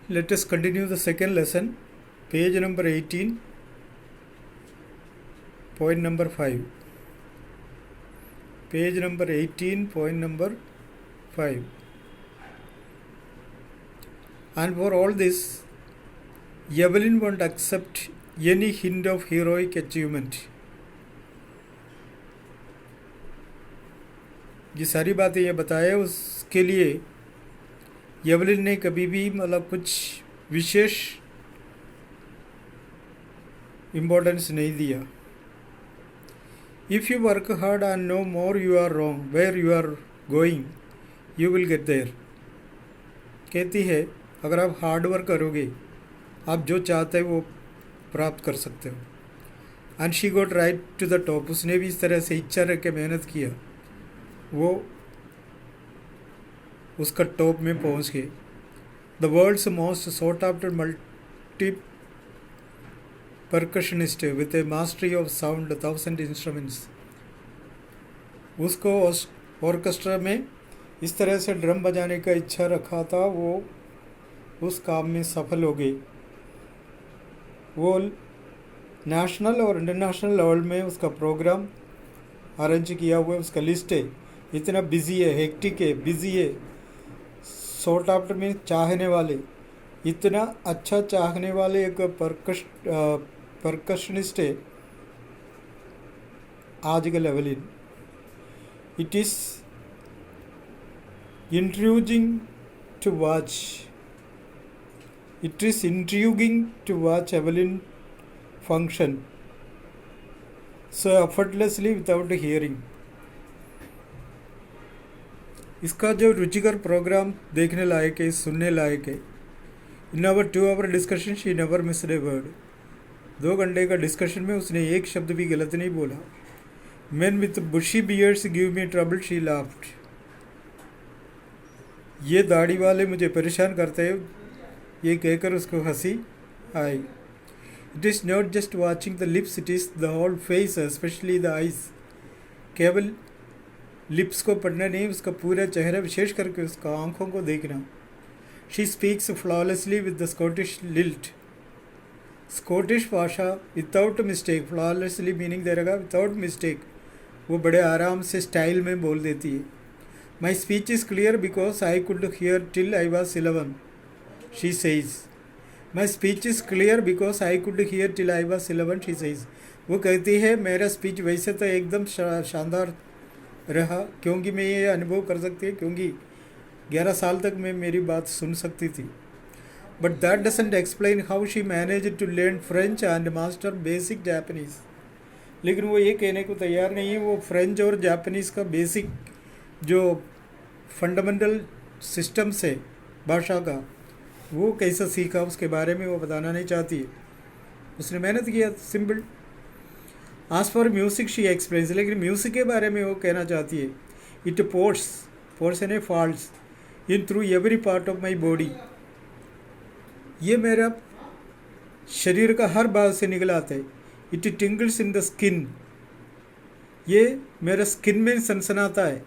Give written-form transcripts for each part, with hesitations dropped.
Let us continue the second lesson, page number 18, point number 5. Page number 18, point number 5. And for all this, Evelyn won't accept any hint of heroic achievement. ये सारी बातें ये बताए, उसके लिए Evelyn ने कभी भी मतलब कुछ विशेष इम्पोर्टेंस नहीं दिया. If you work hard and know more you are wrong where you are going you will get there. कहती है अगर आप हार्ड वर्क करोगे आप जो चाहते हो वो प्राप्त कर सकते हो. And she got right to the top. उसने भी इस तरह से इच्छा रख के मेहनत किया, वो उसका टॉप में पहुंच गए. The world's most sought after multi percussionist with a mastery of sound 1000 instruments. उसको ऑर्केस्ट्रा में इस तरह से ड्रम बजाने का इच्छा रखा था, वो उस काम में सफल हो गई. वो नेशनल और इंटरनेशनल लेवल में उसका प्रोग्राम अरेंज किया हुआ है. उसका लिस्ट है, इतना बिजी है, हेक्टिक है, बिजी है. शॉर्ट आफ्टर में चाहने वाले, इतना अच्छा चाहने वाले एक परकशनिस्ट है आज का Evelyn. It is intriguing to watch. It is intriguing to watch Evelyn function so effortlessly without hearing. इसका जो रुचिकर प्रोग्राम देखने लायक है, सुनने लायक है. In our 2 hour discussion she never missed a word. 2 घंटे का डिस्कशन में उसने एक शब्द भी गलत नहीं बोला. Men with bushy beards give me trouble, she laughed. ये दाढ़ी वाले मुझे परेशान करते हैं, ये कहकर उसको हंसी आई. It is not just watching the lips, it is the whole face, especially the eyes. केवल लिप्स को पढ़ना नहीं, उसका पूरा चेहरा, विशेष करके उसका आंखों को देखना. She speaks flawlessly with the Scottish lilt. Scottish भाषा विदाउट मिस्टेक, फ्लॉलेसली मीनिंग दे रहेगा विदाउट मिस्टेक, वो बड़े आराम से स्टाइल में बोल देती है. My speech is clear because I could hear till I was 11, she says. My speech is clear because I could hear till I was 11, she says. वो कहती है मेरा स्पीच वैसे तो एकदम शानदार रहा क्योंकि मैं ये अनुभव कर सकती है, क्योंकि 11 साल तक मैं मेरी बात सुन सकती थी. But that doesn't explain how she manage to learn French and master basic Japanese. लेकिन वो ये कहने को तैयार नहीं है वो फ्रेंच और जापानीज़ का बेसिक जो फंडामेंटल सिस्टम्स है भाषा का, वो कैसा सीखा उसके बारे में वो बताना नहीं चाहती है. उसने मेहनत किया, सिंपल. आज फॉर म्यूज़िक शी एक्सप्लेन्स. लेकिन म्यूज़िक के बारे में वो कहना चाहती है. इट पोर्स यानी falls in through every part of my body. ये मेरा शरीर का हर भाग से निकल आता है. It tingles in the skin. ये मेरा स्किन में सनसनाता है.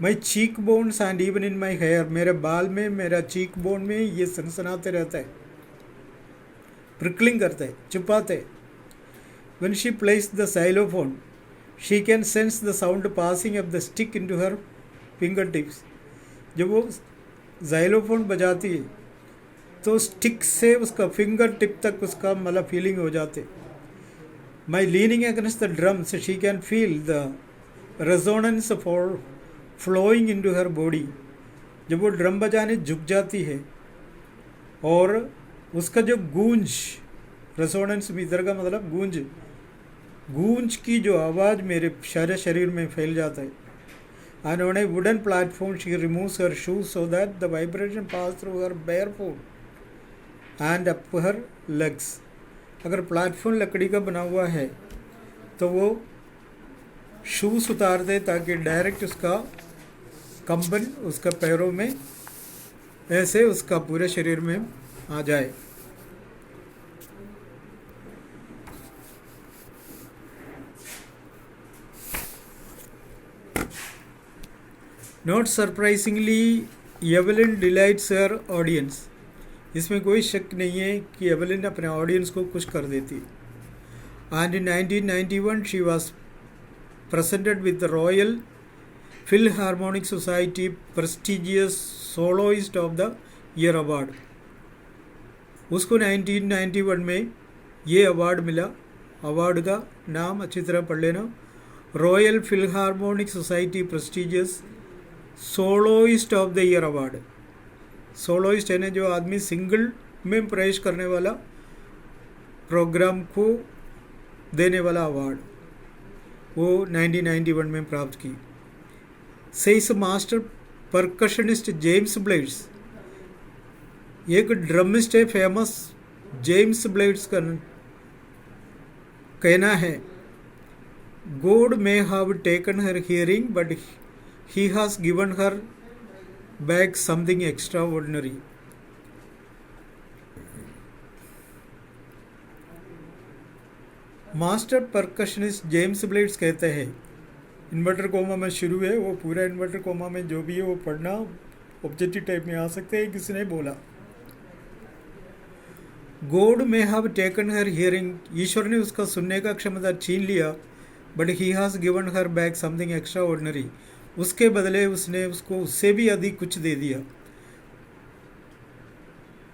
My cheek bones and even in my hair. मेरे बाल में, मेरा चीक बोन में ये सनसनाते रहता है, प्रिकलिंग करता है, चुपाते है. When she plays the xylophone, she can sense the sound passing of the stick into her fingertips. जब वो xylophone बजाती है तो स्टिक से उसका फिंगर टिप तक उसका मतलब फीलिंग हो जाते. My leaning against the drums, she can feel the resonance for flowing into her body. जब वो ड्रम बजाने झुक जाती है और उसका जो गूंज, रेजोनेंस भी इधर का मतलब गूंज की जो आवाज़ मेरे सारे शरीर में फैल जाता है. And on A wooden platform she removes her shoes so that the vibration pass through her bear foot and up her legs. अगर प्लेटफॉर्म लकड़ी का बना हुआ है तो वो शूज उतार दे ताकि डायरेक्ट उसका कंबन उसका पैरों में ऐसे उसका पूरे शरीर में आ जाए. Not surprisingly, Evelyn delights her audience. इसमें कोई शक नहीं है कि एवलिन अपने ऑडियंस को खुश कर देती। And in 1991 she was presented with the Royal Philharmonic Society prestigious Soloist of the Year Award। उसको 1991 में ये अवार्ड मिला। अवार्ड का नाम अच्छी तरह पढ़ लेना, Royal Philharmonic Society prestigious soloist of the year award. Soloist है ना, जो आदमी सिंगल में प्रवेश करने वाला, प्रोग्राम को देने वाला अवार्ड, वो 1991 में प्राप्त की। सेइस मास्टर परकशनिस्ट जेम्स ब्लेड्स, एक ड्रमिस्ट है फेमस जेम्स ब्लेड्स का कहना है, God may have taken her hearing but he has given her back something extra ordinary. Master percussionist James blades कहते हैं, इन्वर्टर कोमा में शुरू है, वो पूरा इन्वर्टर कोमा में जो भी है वो पढ़ना ऑब्जेक्टिव टाइप में आ सकते हैं। किसी ने बोला God may have taken her hearing, ईश्वर ने उसका सुनने का क्षमता छीन लिया, but he has given her back something extraordinary, उसके बदले उसने उसको उससे भी अधिक कुछ दे दिया।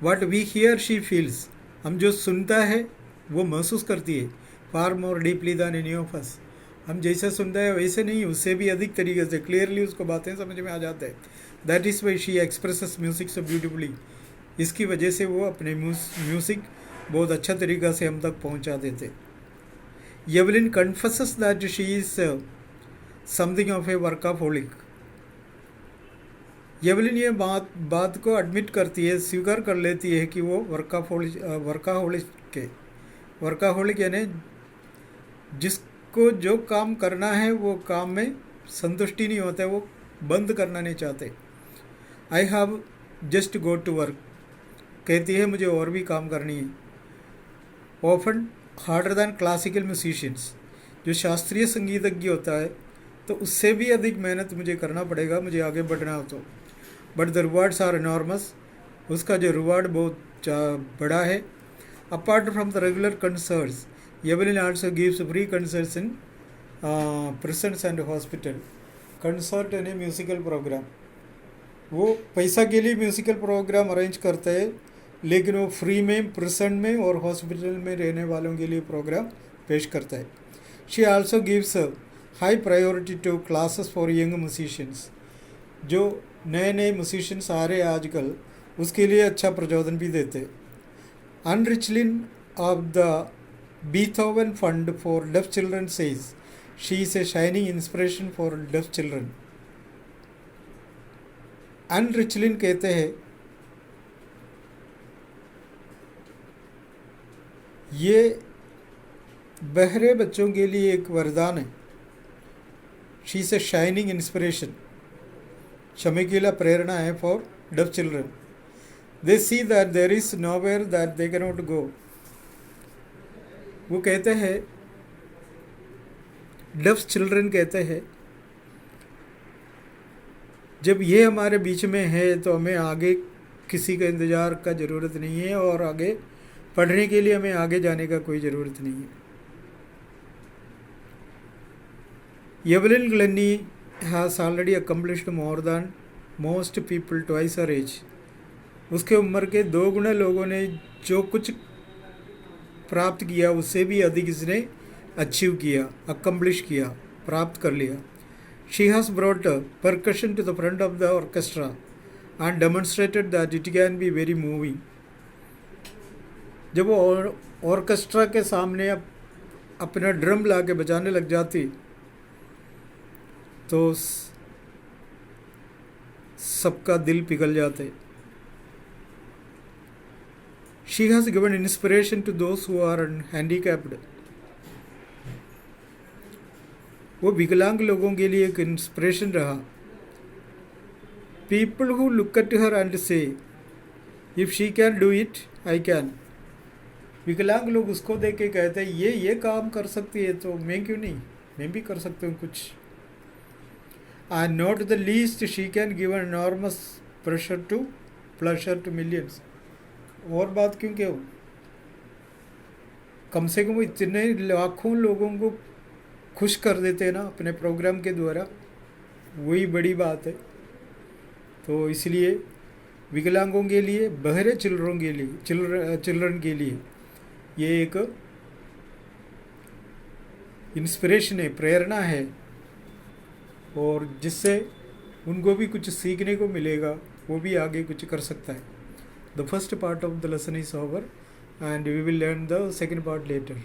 What we hear she feels, हम जो सुनता है वो महसूस करती है, far more deeply than any of us, हम जैसा सुनता है वैसे नहीं, उससे भी अधिक तरीके से क्लियरली उसको बातें समझ में आ जाता है। That is why she expresses music so beautifully, इसकी वजह से वो अपने म्यूज़िक बहुत अच्छा तरीक़ा से हम तक पहुंचा देते। Evelyn confesses that she is something of A workaholic, Evelyn ये बात को एडमिट करती है, स्वीकार कर लेती है कि वो वर्काहोलिक यानी जिसको जो काम करना है वो काम में संतुष्टि नहीं होता है, वो बंद करना नहीं चाहते। I have just go to work, कहती है मुझे और भी काम करनी है। Often harder than classical musicians, जो शास्त्रीय संगीतज्ञ होता है तो उससे भी अधिक मेहनत मुझे करना पड़ेगा, मुझे आगे बढ़ना हो तो। But the rewards are enormous, उसका जो रिवार्ड बहुत बड़ा है। Apart from the regular concerts, Evelyn also gives free concerts in prisons and hospital. Concert यानी म्यूज़िकल प्रोग्राम, वो पैसा के लिए म्यूज़िकल प्रोग्राम अरेंज करते हैं, लेकिन वो फ्री में प्रिजन में और हॉस्पिटल में रहने वालों के लिए प्रोग्राम पेश करता है। She also gives high priority to classes for young musicians, जो नए नए म्यूजिशियंस आ रहे हैं आजकल, उसके लिए अच्छा प्रचोदन भी देते। Ann Richlin of the Beethoven Fund for def Children says she is a shining inspiration for def children. Ann Richlin कहते हैं ये बहरे बच्चों के लिए एक वरदान है। She is a shining inspiration, चमकीला प्रेरणा है for def children. They see that there is nowhere that they can not go. वो कहते हैं, डेफ चिल्ड्रन कहते हैं, जब ये हमारे बीच में है तो हमें आगे किसी का इंतज़ार का ज़रूरत नहीं है, और आगे पढ़ने के लिए हमें आगे जाने का कोई ज़रूरत नहीं है। Evelyn Glennie has already accomplished more than most people twice her age, उसके उम्र के 2 गुना लोगों ने जो कुछ प्राप्त किया उससे भी अधिक इसने अचीव किया, अकम्प्लिश किया, प्राप्त कर लिया। She has brought percussion to the front of the orchestra and demonstrated that it can be very moving. जब वो ऑर्केस्ट्रा के सामने अपना ड्रम ला के बजाने लग जाती तो सबका दिल पिघल जाते। She has given inspiration to those who are handicapped, वो विकलांग लोगों के लिए एक इंस्पिरेशन रहा। People who look at her and say, if she can do it, I can. विकलांग लोग उसको देख के कहते हैं ये काम कर सकती है तो मैं क्यों नहीं, मैं भी कर सकता हूँ कुछ। And not the least, she can give an enormous pleasure to millions. और बात क्योंकि कम से कम इतने लाखों लोगों को खुश कर देते हैं ना अपने प्रोग्राम के द्वारा, वही बड़ी बात है। तो इसलिए विकलांगों के लिए, बहरे चिल्ड्रन के लिए ये एक इंस्पिरेशन है, प्रेरणा है, और जिससे उनको भी कुछ सीखने को मिलेगा, वो भी आगे कुछ कर सकता है। The first part of the lesson is over and we will learn the second part later.